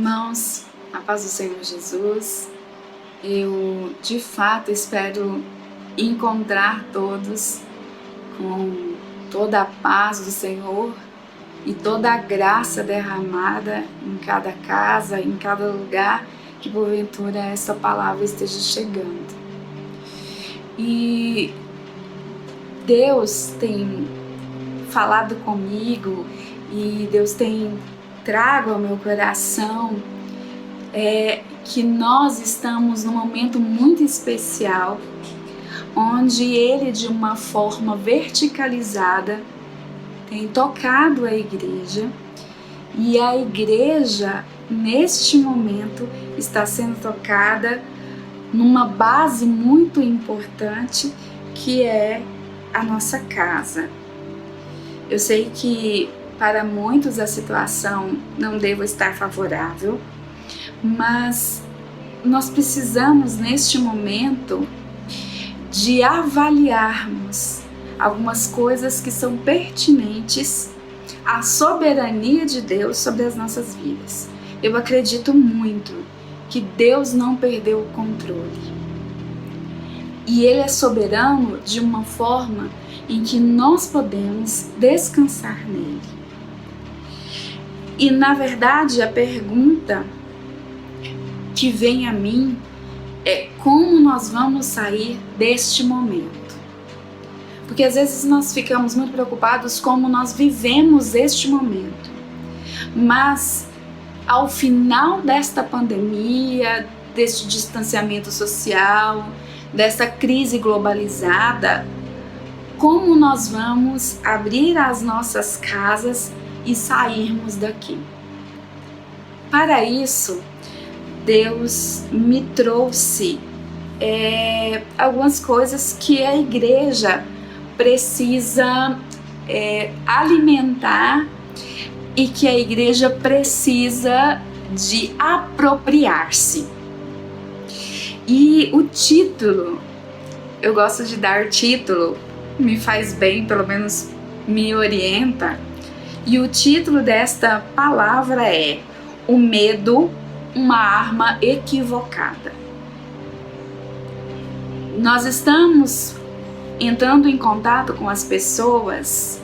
Irmãos, a paz do Senhor Jesus, eu de fato espero encontrar todos com toda a paz do Senhor e toda a graça derramada em cada casa, em cada lugar que porventura essa palavra esteja chegando. E Deus tem falado comigo e Deus tem trago ao meu coração que nós estamos num momento muito especial, onde Ele, de uma forma verticalizada, tem tocado a igreja, e a igreja, neste momento, está sendo tocada numa base muito importante, que é a nossa casa. Eu sei que para muitos a situação não deva estar favorável, mas nós precisamos neste momento de avaliarmos algumas coisas que são pertinentes à soberania de Deus sobre as nossas vidas. Eu acredito muito que Deus não perdeu o controle. E Ele é soberano de uma forma em que nós podemos descansar nele. E na verdade a pergunta que vem a mim é como nós vamos sair deste momento. Porque às vezes nós ficamos muito preocupados como nós vivemos este momento. Mas ao final desta pandemia, deste distanciamento social, dessa crise globalizada, como nós vamos abrir as nossas casas e sairmos daqui? Para isso, Deus me trouxe algumas coisas que a igreja precisa alimentar e que a igreja precisa de apropriar-se. E o título, eu gosto de dar título, me faz bem, pelo menos me orienta. E o título desta palavra é O Medo, uma Arma Equivocada. Nós estamos entrando em contato com as pessoas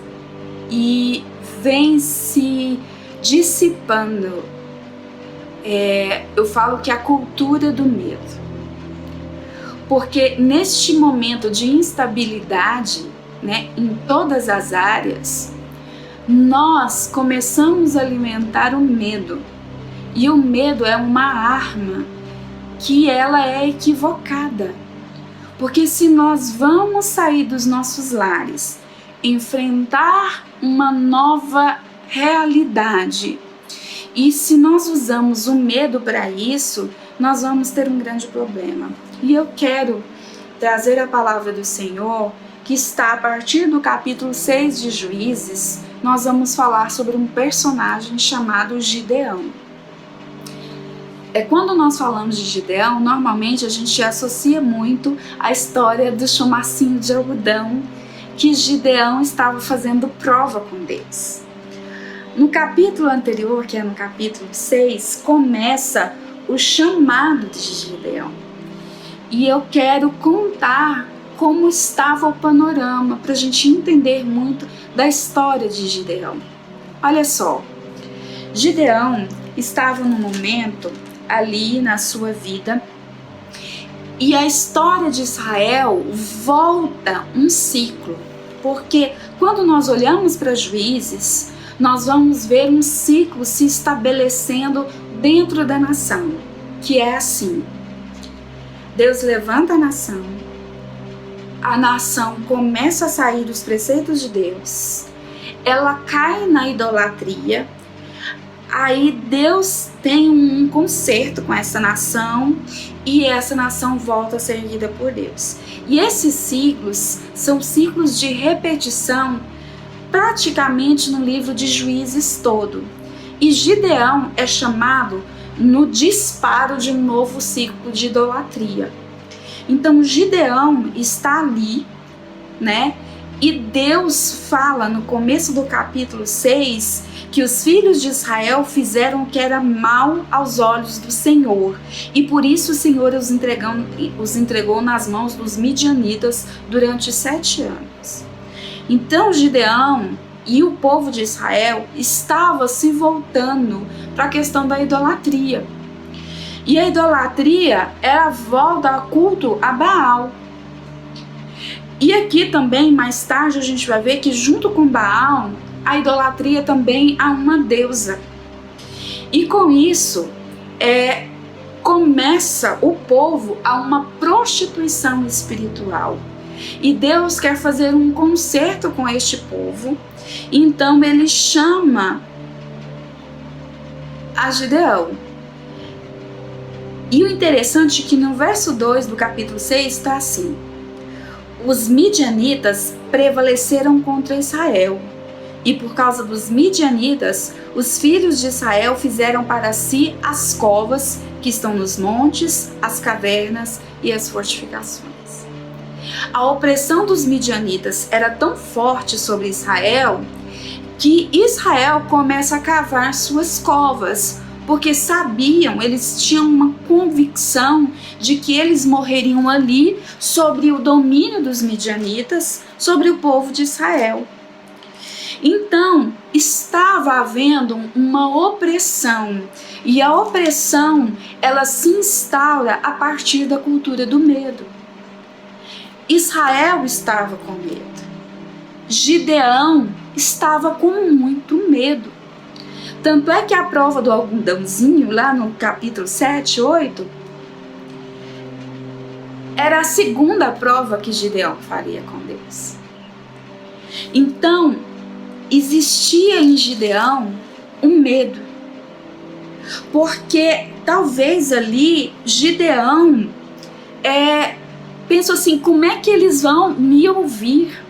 e vem se dissipando, eu falo que a cultura do medo. Porque neste momento de instabilidade, em todas as áreas, nós começamos a alimentar o medo. E o medo é uma arma que ela é equivocada. Porque se nós vamos sair dos nossos lares, enfrentar uma nova realidade, e se nós usamos o medo para isso, nós vamos ter um grande problema. E eu quero trazer a palavra do Senhor, que está a partir do capítulo 6 de Juízes. Nós vamos falar sobre um personagem chamado Gideão. Quando nós falamos de Gideão, normalmente a gente associa muito a história do chumacinho de algodão, que Gideão estava fazendo prova com Deus. No capítulo anterior, que é no capítulo 6, começa o chamado de Gideão. E eu quero contar como estava o panorama, para a gente entender muito da história de Gideão. Olha só, Gideão estava no momento ali na sua vida, e a história de Israel volta um ciclo, porque quando nós olhamos para Juízes, nós vamos ver um ciclo se estabelecendo dentro da nação, que é assim: Deus levanta a nação começa a sair dos preceitos de Deus, ela cai na idolatria. Aí Deus tem um conserto com essa nação e essa nação volta a ser erguida por Deus. E esses ciclos são ciclos de repetição praticamente no livro de Juízes todo. E Gideão é chamado no disparo de um novo ciclo de idolatria. Então Gideão está ali, E Deus fala no começo do capítulo 6 que os filhos de Israel fizeram o que era mal aos olhos do Senhor. E por isso o Senhor os entregou nas mãos dos midianitas durante 7 anos. Então Gideão e o povo de Israel estavam se voltando para a questão da idolatria. E a idolatria era a volta ao culto a Baal. E aqui também, mais tarde, a gente vai ver que junto com Baal, a idolatria também há uma deusa. E com isso, começa o povo a uma prostituição espiritual. E Deus quer fazer um concerto com este povo. Então ele chama a Gideão. E o interessante é que no verso 2 do capítulo 6 está assim: os midianitas prevaleceram contra Israel, e por causa dos midianitas, os filhos de Israel fizeram para si as covas que estão nos montes, as cavernas e as fortificações. A opressão dos midianitas era tão forte sobre Israel que Israel começa a cavar suas covas, porque sabiam, eles tinham uma convicção de que eles morreriam ali sobre o domínio dos midianitas, sobre o povo de Israel. Então, estava havendo uma opressão, e a opressão, ela se instaura a partir da cultura do medo. Israel estava com medo. Gideão estava com muito medo. Tanto é que a prova do algodãozinho, lá no capítulo 7, 8, era a segunda prova que Gideão faria com Deus. Então, existia em Gideão um medo. Porque talvez ali Gideão pensou assim: como é que eles vão me ouvir?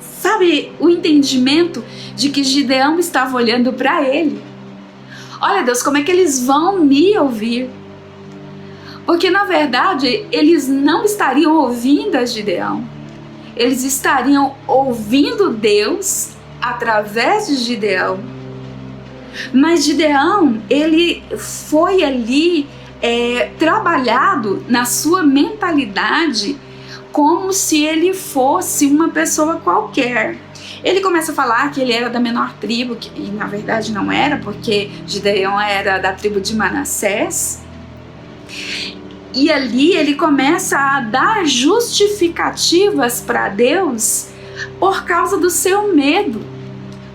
Sabe o entendimento de que Gideão estava olhando para ele? Olha, Deus, como é que eles vão me ouvir? Porque na verdade eles não estariam ouvindo a Gideão. Eles estariam ouvindo Deus através de Gideão. Mas Gideão, ele foi ali trabalhado na sua mentalidade como se ele fosse uma pessoa qualquer. Ele começa a falar que ele era da menor tribo, e na verdade não era, porque Gideão era da tribo de Manassés. E ali ele começa a dar justificativas para Deus por causa do seu medo,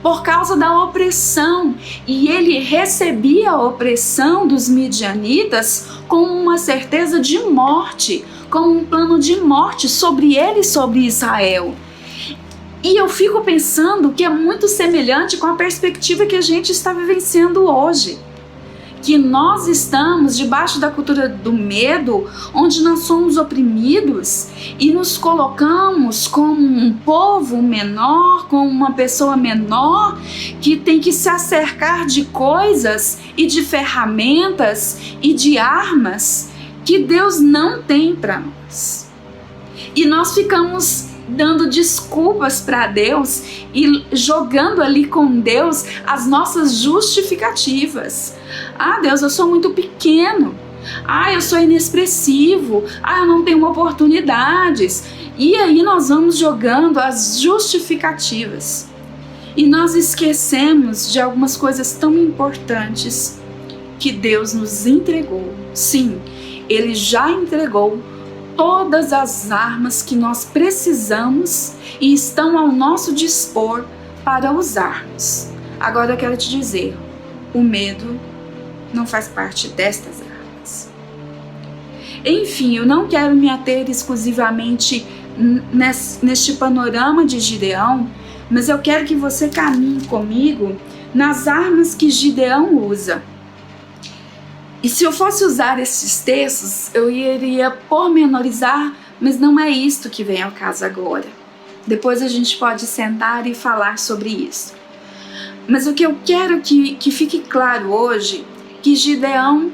por causa da opressão. E ele recebia a opressão dos midianitas com uma certeza de morte, com um plano de morte sobre ele e sobre Israel. E eu fico pensando que é muito semelhante com a perspectiva que a gente está vivenciando hoje. Que nós estamos debaixo da cultura do medo, onde nós somos oprimidos e nos colocamos como um povo menor, como uma pessoa menor, que tem que se acercar de coisas e de ferramentas e de armas que Deus não tem para nós. E nós ficamos dando desculpas para Deus e jogando ali com Deus as nossas justificativas. Ah, Deus, eu sou muito pequeno. Ah, eu sou inexpressivo. Ah, eu não tenho oportunidades. E aí nós vamos jogando as justificativas. E nós esquecemos de algumas coisas tão importantes que Deus nos entregou. Sim, Ele já entregou todas as armas que nós precisamos e estão ao nosso dispor para usarmos. Agora eu quero te dizer, o medo não faz parte destas armas. Enfim, eu não quero me ater exclusivamente neste panorama de Gideão, mas eu quero que você caminhe comigo nas armas que Gideão usa. E se eu fosse usar esses textos, eu iria pormenorizar, mas não é isto que vem ao caso agora. Depois a gente pode sentar e falar sobre isso. Mas o que eu quero que fique claro hoje, que Gideão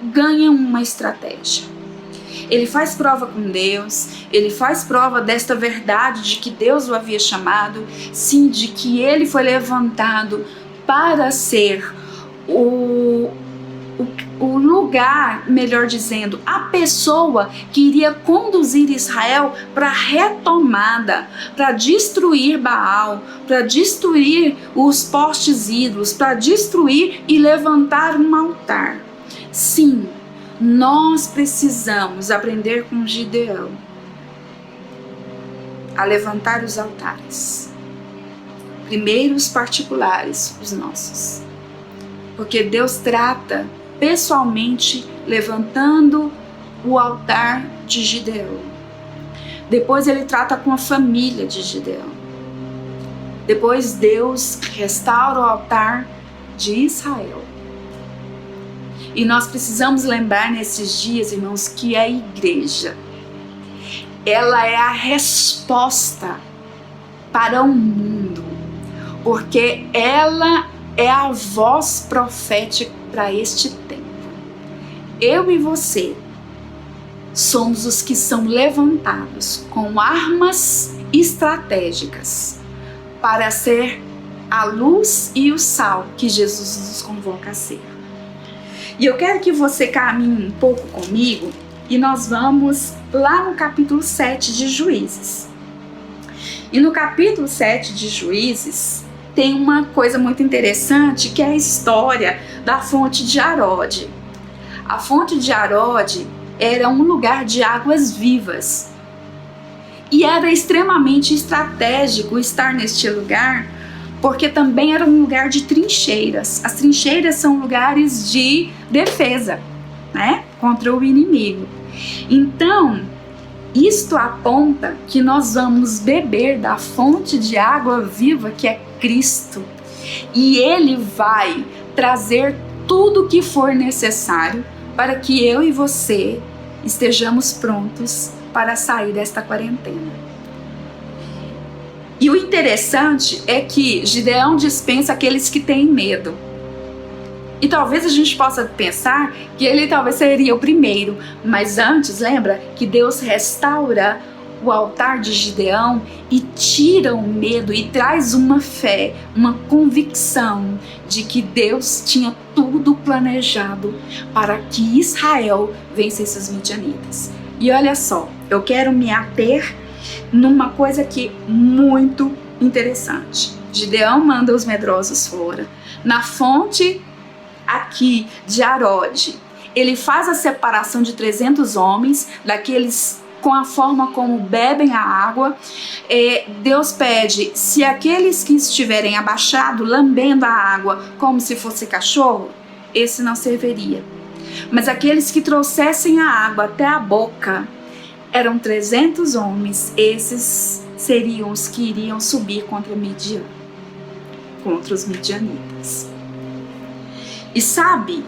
ganha uma estratégia. ele faz prova com Deus, ele faz prova desta verdade de que Deus o havia chamado, sim, de que ele foi levantado para ser o lugar, melhor dizendo, a pessoa que iria conduzir Israel para a retomada, para destruir Baal, para destruir os postes ídolos, para destruir e levantar um altar. Sim, nós precisamos aprender com Gideão a levantar os altares. Primeiro os particulares, os nossos. Porque Deus trata pessoalmente levantando o altar de Gideão. Depois ele trata com a família de Gideão. Depois Deus restaura o altar de Israel. E nós precisamos lembrar nesses dias, irmãos, que a igreja, ela é a resposta para o mundo, porque ela é a voz profética para este tempo. Eu e você somos os que são levantados com armas estratégicas para ser a luz e o sal que Jesus nos convoca a ser. E eu quero que você caminhe um pouco comigo e nós vamos lá no capítulo 7 de Juízes. E no capítulo 7 de Juízes tem uma coisa muito interessante, que é a história da fonte de Harod. A fonte de Harod era um lugar de águas vivas. E era extremamente estratégico estar neste lugar, porque também era um lugar de trincheiras. As trincheiras são lugares de defesa, né, contra o inimigo. Então, isto aponta que nós vamos beber da fonte de água viva que é Cristo. E Ele vai trazer tudo o que for necessário para que eu e você estejamos prontos para sair desta quarentena. E o interessante é que Gideão dispensa aqueles que têm medo. E talvez a gente possa pensar que ele talvez seria o primeiro, mas antes, lembra que Deus restaura o altar de Gideão e tira o medo e traz uma fé, uma convicção de que Deus tinha tudo planejado para que Israel vencesse os midianitas. E olha só, eu quero me ater numa coisa aqui muito interessante. Gideão manda os medrosos fora. Na fonte aqui de Harod, ele faz a separação de 300 homens, daqueles com a forma como bebem a água. Deus pede, se aqueles que estiverem abaixados, lambendo a água como se fosse cachorro, esse não serviria. Mas aqueles que trouxessem a água até a boca, eram 300 homens, esses seriam os que iriam subir contra Midian, contra os midianitas. E sabe,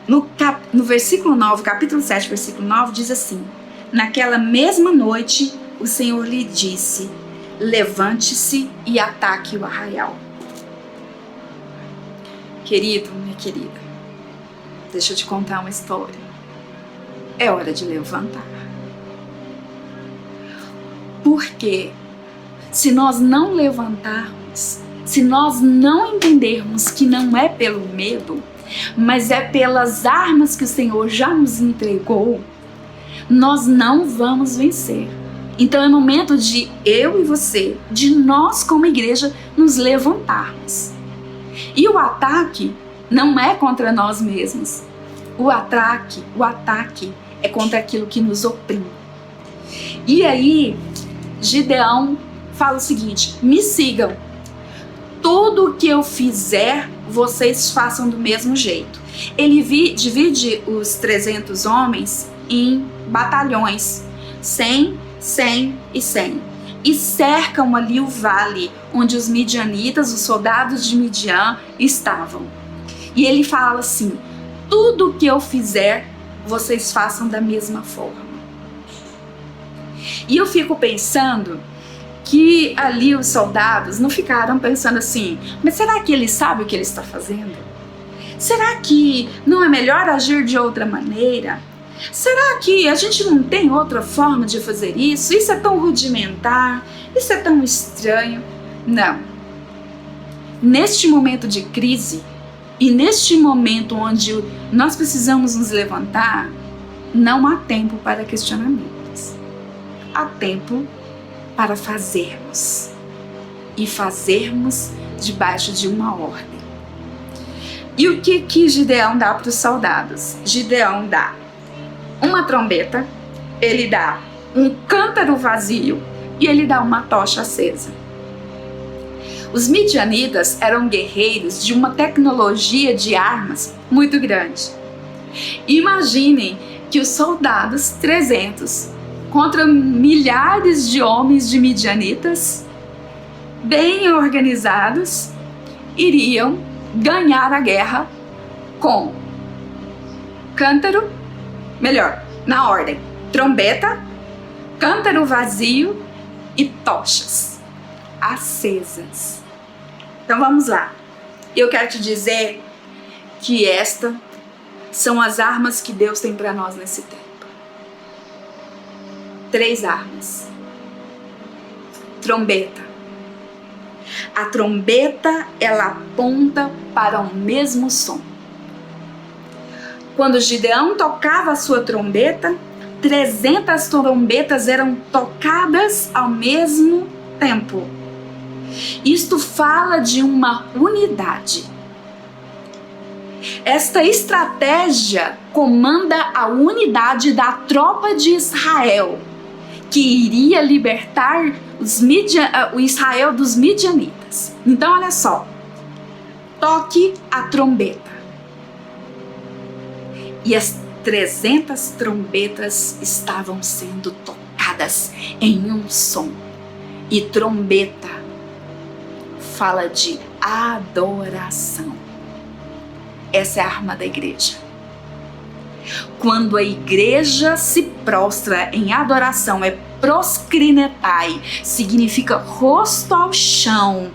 no versículo 9, capítulo 7, versículo 9, diz assim: naquela mesma noite o Senhor lhe disse, levante-se e ataque o arraial. Querido, minha querida, deixa eu te contar uma história. É hora de levantar. Porque se nós não levantarmos, se nós não entendermos que não é pelo medo, mas é pelas armas que o Senhor já nos entregou, nós não vamos vencer. Então é momento de eu e você, de nós como igreja, nos levantarmos. E o ataque não é contra nós mesmos. O ataque é contra aquilo que nos oprime. E aí, Gideão fala o seguinte: me sigam. Tudo o que eu fizer, vocês façam do mesmo jeito. Ele divide os 300 homens em batalhões, 100, 100 e 100. E cercam ali o vale onde os midianitas, os soldados de Midian, estavam. E ele fala assim: tudo o que eu fizer, vocês façam da mesma forma. E eu fico pensando que ali os soldados não ficaram pensando assim, mas será que ele sabe o que ele está fazendo? Será que não é melhor agir de outra maneira? Será que a gente não tem outra forma de fazer isso? Isso é tão rudimentar, isso é tão estranho. Não. Neste momento de crise e neste momento onde nós precisamos nos levantar, não há tempo para questionamentos. Há tempo para fazermos. E fazermos debaixo de uma ordem. E o que Gideão dá para os soldados? Gideão dá uma trombeta, ele dá um cântaro vazio e ele dá uma tocha acesa. Os midianitas eram guerreiros de uma tecnologia de armas muito grande. Imaginem que os soldados 300 contra milhares de homens de midianitas bem organizados iriam ganhar a guerra com cântaro, melhor, na ordem, trombeta, cântaro vazio e tochas acesas. Então vamos lá. Eu quero te dizer que estas são as armas que Deus tem para nós nesse tempo. 3 armas. Trombeta. A trombeta, ela aponta para o mesmo som. Quando Gideão tocava a sua trombeta, 300 trombetas eram tocadas ao mesmo tempo. Isto fala de uma unidade. Esta estratégia comanda a unidade da tropa de Israel, que iria libertar o Israel dos midianitas. Então olha só, toque a trombeta. E as 300 trombetas estavam sendo tocadas em um som. E trombeta fala de adoração. Essa é a arma da igreja. Quando a igreja se prostra em adoração, é proscrinetai, significa rosto ao chão,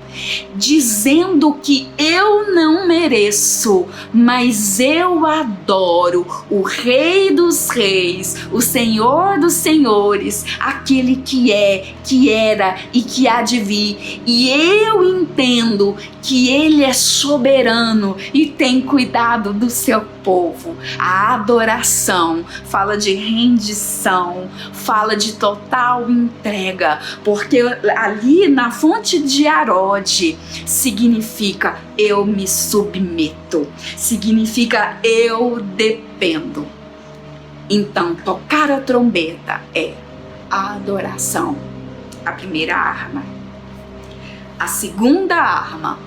dizendo que eu não mereço, mas eu adoro o Rei dos Reis, o Senhor dos Senhores, aquele que é, que era e que há de vir. E eu entendo que Ele é soberano e tem cuidado do seu povo. A adoração fala de rendição, fala de total entrega, porque ali na fonte de Arode significa eu me submeto, significa eu dependo. Então tocar a trombeta é a adoração, a primeira arma. A segunda arma,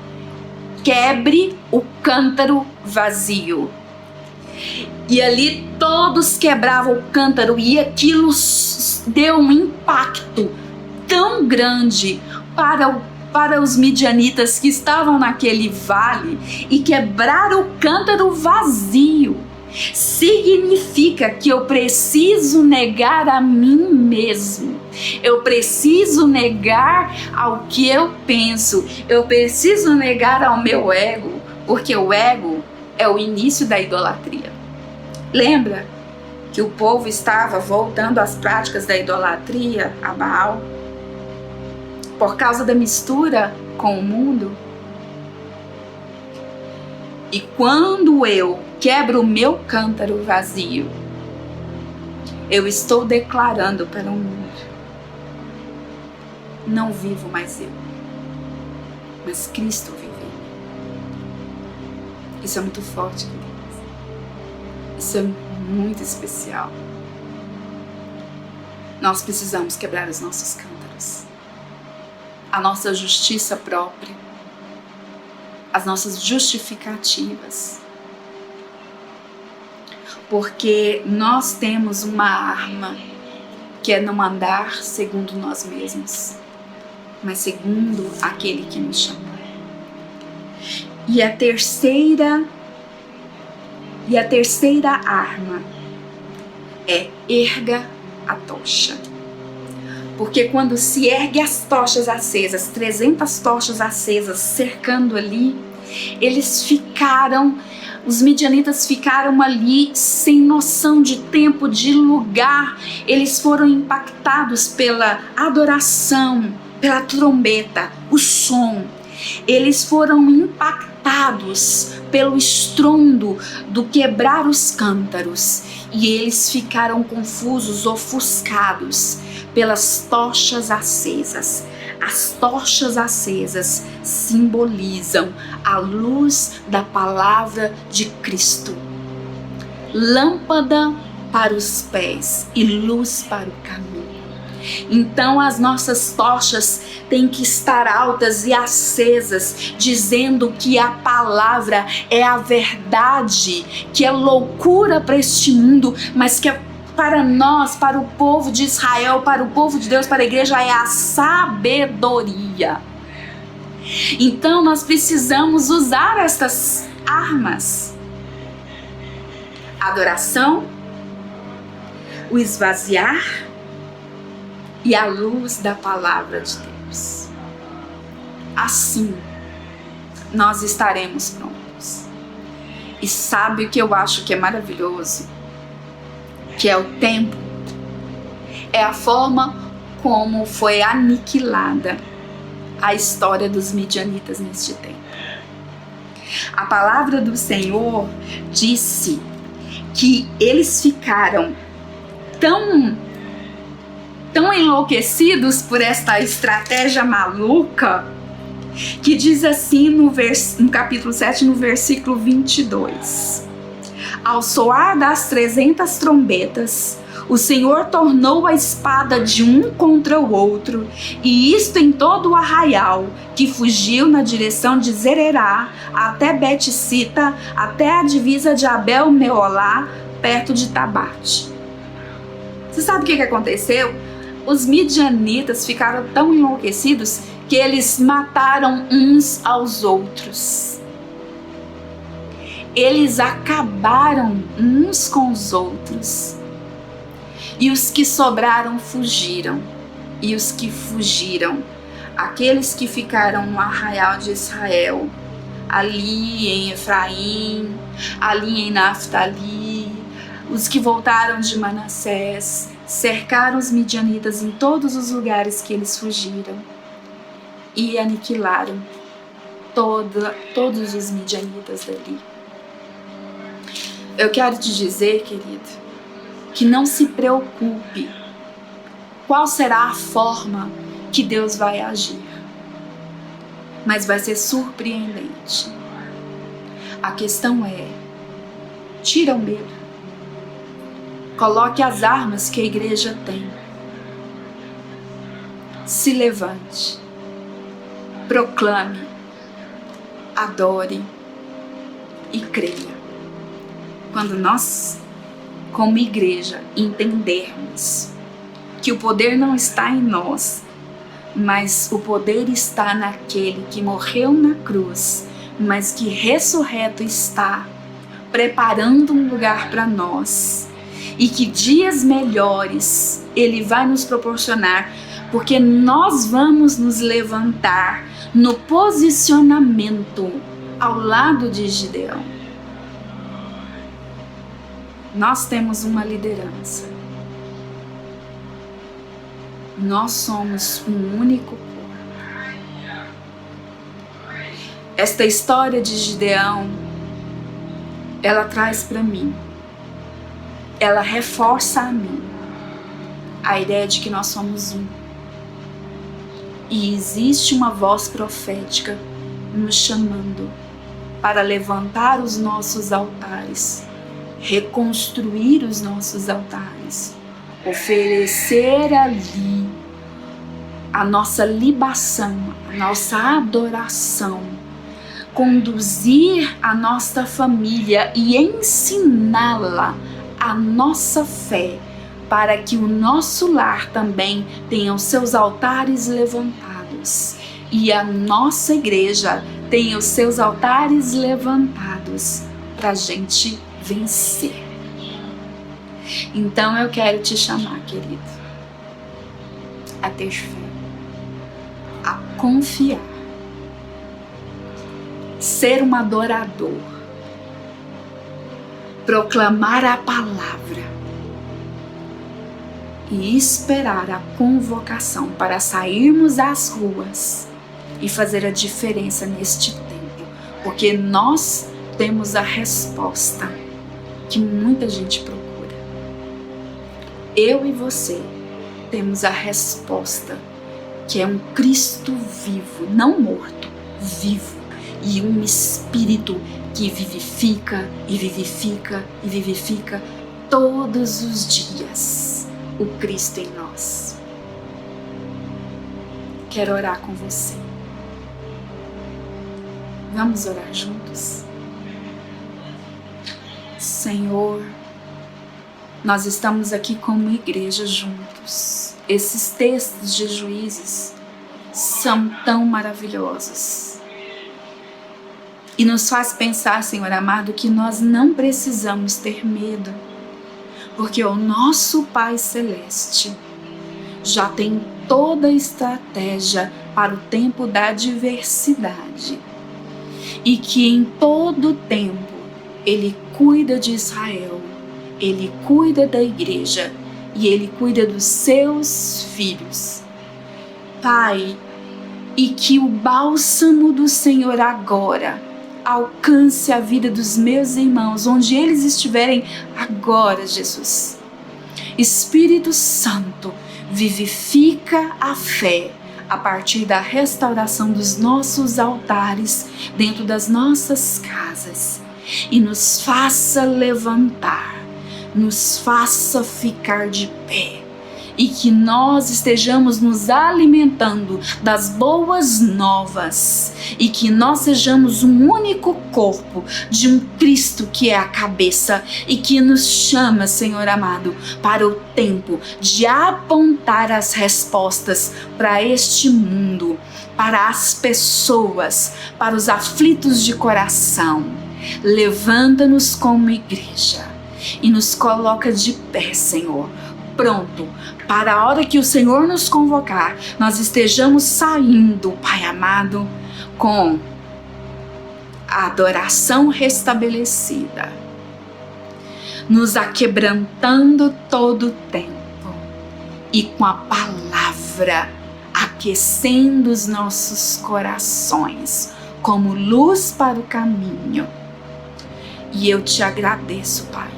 quebre o cântaro vazio. E ali todos quebravam o cântaro e aquilo deu um impacto tão grande para os midianitas que estavam naquele vale e quebraram o cântaro vazio. Significa que eu preciso negar a mim mesmo. Eu preciso negar ao que eu penso. Eu preciso negar ao meu ego, porque o ego é o início da idolatria. Lembra que o povo estava voltando às práticas da idolatria a Baal por causa da mistura com o mundo? E quando eu quebro o meu cântaro vazio, eu estou declarando para o mundo: não vivo mais eu, mas Cristo vive em mim. Isso é muito forte, queridos. Isso é muito especial. Nós precisamos quebrar os nossos cântaros, a nossa justiça própria, as nossas justificativas, porque nós temos uma arma que é não andar segundo nós mesmos, mas segundo aquele que nos chamou. E a terceira arma é erga a tocha. Porque quando se ergue as tochas acesas, 300 tochas acesas cercando ali, Os midianitas ficaram ali sem noção de tempo, de lugar. Eles foram impactados pela adoração, pela trombeta, o som. Eles foram impactados pelo estrondo do quebrar os cântaros. E eles ficaram confusos, ofuscados pelas tochas acesas. As tochas acesas simbolizam a luz da palavra de Cristo. Lâmpada para os pés e luz para o caminho. Então as nossas tochas têm que estar altas e acesas, dizendo que a palavra é a verdade, que é loucura para este mundo, mas que para nós, para o povo de Israel, para o povo de Deus, para a igreja, é a sabedoria. Então nós precisamos usar estas armas: adoração, o esvaziar e a luz da palavra de Deus. Assim nós estaremos prontos. E sabe o que eu acho que é maravilhoso? Que é o tempo, é a forma como foi aniquilada a história dos midianitas neste tempo. A palavra do Senhor disse que eles ficaram tão enlouquecidos por esta estratégia maluca, que diz assim no capítulo 7, no versículo 22. Ao soar das 300 trombetas, o Senhor tornou a espada de um contra o outro, e isto em todo o arraial, que fugiu na direção de Zererá, até Bet-sita, até a divisa de Abel-meolá, perto de Tabate. Você sabe o que aconteceu? Os midianitas ficaram tão enlouquecidos que eles mataram uns aos outros. Eles acabaram uns com os outros. E os que sobraram fugiram. E os que fugiram, aqueles que ficaram no arraial de Israel, ali em Efraim, ali em Naftali, os que voltaram de Manassés, cercaram os midianitas em todos os lugares que eles fugiram e aniquilaram todos os midianitas dali. Eu quero te dizer, querido, que não se preocupe qual será a forma que Deus vai agir, mas vai ser surpreendente. A questão é: tira o medo, coloque as armas que a igreja tem, se levante, proclame, adore e creia. Quando nós, como igreja, entendermos que o poder não está em nós, mas o poder está naquele que morreu na cruz, mas que ressurreto está, preparando um lugar para nós, e que dias melhores Ele vai nos proporcionar, porque nós vamos nos levantar no posicionamento ao lado de Gideão. Nós temos uma liderança. Nós somos um único povo. Esta história de Gideão, ela traz para mim, ela reforça a mim a ideia de que nós somos um. E existe uma voz profética nos chamando para levantar os nossos altares, reconstruir os nossos altares, oferecer ali a nossa libação, a nossa adoração, conduzir a nossa família e ensiná-la a nossa fé, para que o nosso lar também tenha os seus altares levantados e a nossa igreja tenha os seus altares levantados para a gente vencer. Então eu quero te chamar, querido, a ter fé, a confiar. ser um adorador, proclamar a palavra e esperar a convocação para sairmos às ruas e fazer a diferença neste tempo, porque nós temos a resposta que muita gente procura. Eu e você temos a resposta, que é um Cristo vivo, não morto, vivo, e um Espírito que vivifica e vivifica e vivifica todos os dias o Cristo em nós. Quero orar com você. Vamos orar juntos? Senhor, nós estamos aqui como igreja juntos. Esses textos de Juízes são tão maravilhosos e nos faz pensar, Senhor amado, que nós não precisamos ter medo, porque o nosso Pai Celeste já tem toda a estratégia para o tempo da adversidade, e que em todo tempo Ele cuida de Israel, Ele cuida da igreja e Ele cuida dos seus filhos. Pai, e que o bálsamo do Senhor agora alcance a vida dos meus irmãos, onde eles estiverem agora, Jesus. Espírito Santo, vivifica a fé a partir da restauração dos nossos altares dentro das nossas casas e nos faça levantar, nos faça ficar de pé, e que nós estejamos nos alimentando das boas novas, e que nós sejamos um único corpo de um Cristo que é a cabeça e que nos chama, Senhor amado, para o tempo de apontar as respostas para este mundo, para as pessoas, para os aflitos de coração. Levanta-nos como igreja e nos coloca de pé, Senhor, pronto para a hora que o Senhor nos convocar, nós estejamos saindo, Pai amado, com a adoração restabelecida, nos aquebrantando todo o tempo e com a palavra aquecendo os nossos corações como luz para o caminho. E eu te agradeço, Pai,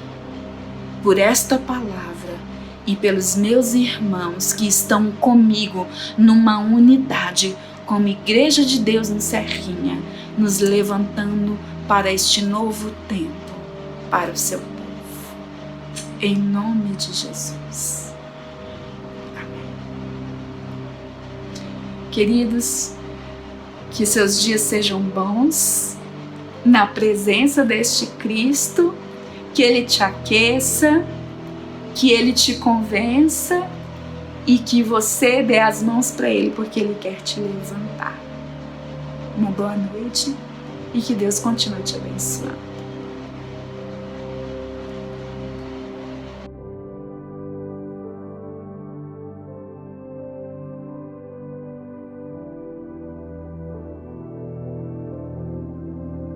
por esta palavra e pelos meus irmãos que estão comigo numa unidade, como Igreja de Deus em Serrinha, nos levantando para este novo tempo, para o seu povo. Em nome de Jesus. Amém. Queridos, que seus dias sejam bons na presença deste Cristo, que Ele te aqueça, que Ele te convença e que você dê as mãos para Ele, porque Ele quer te levantar. Uma boa noite e que Deus continue te abençoando.